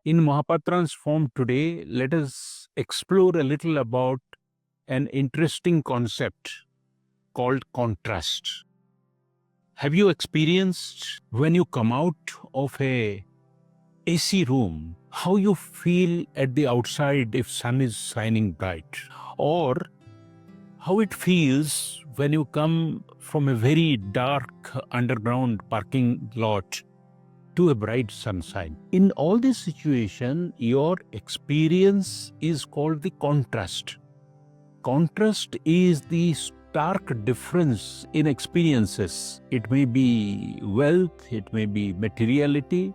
In Mahapatra's form today, let us explore a little about an interesting concept called contrast. Have you experienced when you come out of a AC room, how you feel at the outside if sun is shining bright? Or how it feels when you come from a very dark underground parking lot to a bright sunshine. In all this situation, your experience is called the contrast. Contrast is the stark difference in experiences. It may be wealth, it may be materiality,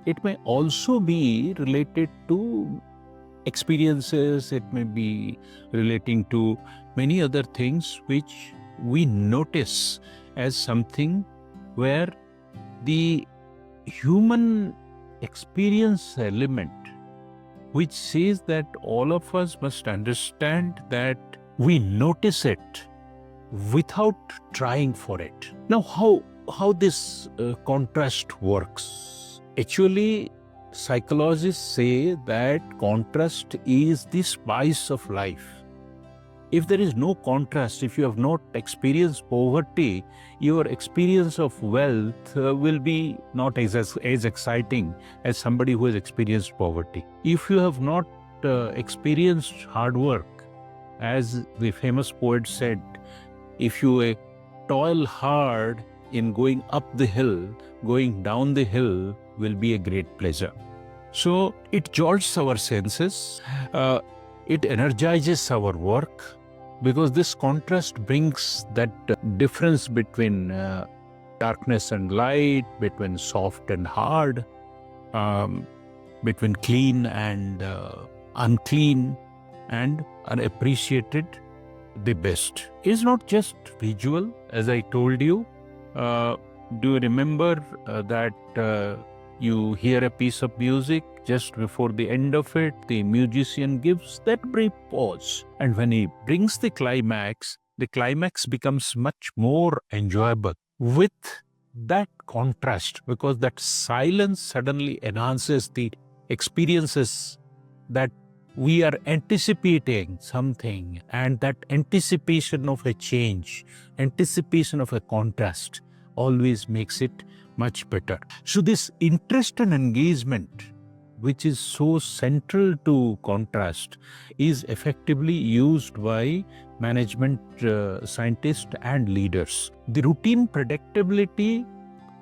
it may also be related to experiences, it may be relating to many other things which we notice as something where the human experience element, which says that all of us must understand that we notice it without trying for it. Now, how this contrast works? Actually, psychologists say that contrast is the spice of life. If there is no contrast, if you have not experienced poverty, your experience of wealth will be not as exciting as somebody who has experienced poverty. If you have not experienced hard work, as the famous poet said, if you toil hard in going up the hill, going down the hill will be a great pleasure. So it jolts our senses, it energizes our work, because this contrast brings that difference between darkness and light, between soft and hard, between clean and unclean, and unappreciated, the best. It's not just visual, as I told you. Do you remember that you hear a piece of music, just before the end of it, the musician gives that brief pause. And when he brings the climax becomes much more enjoyable with that contrast, because that silence suddenly enhances the experiences, that we are anticipating something, and that anticipation of a change, anticipation of a contrast always makes it much better. So this interest and engagement, which is so central to contrast, is effectively used by management scientists and leaders. The routine predictability,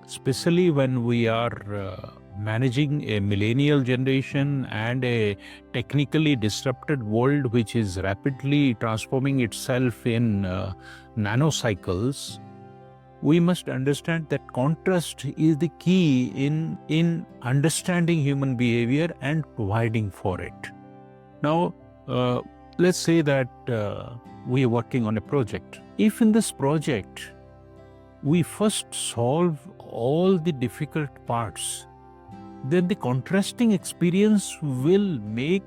especially when we are managing a millennial generation and a technically disrupted world which is rapidly transforming itself in nanocycles, we must understand that contrast is the key in understanding human behavior and providing for it. Now, let's say that we are working on a project. If in this project, we first solve all the difficult parts, then the contrasting experience will make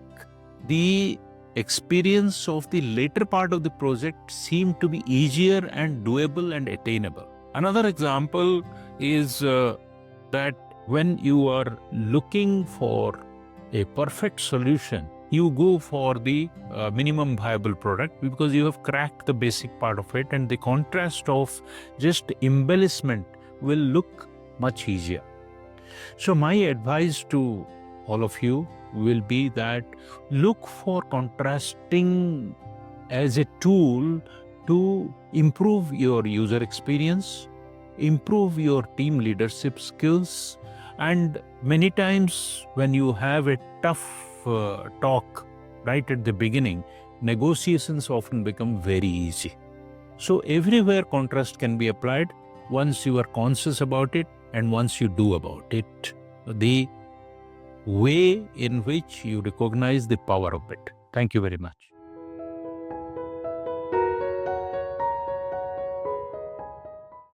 the experience of the later part of the project seem to be easier and doable and attainable. Another example is that when you are looking for a perfect solution, you go for the minimum viable product, because you have cracked the basic part of it, and the contrast of just embellishment will look much easier. So my advice to all of you will be that look for contrasting as a tool to improve your user experience, improve your team leadership skills, and many times when you have a tough talk right at the beginning, negotiations often become very easy. So everywhere contrast can be applied once you are conscious about it and once you do about it, the way in which you recognize the power of it. Thank you very much.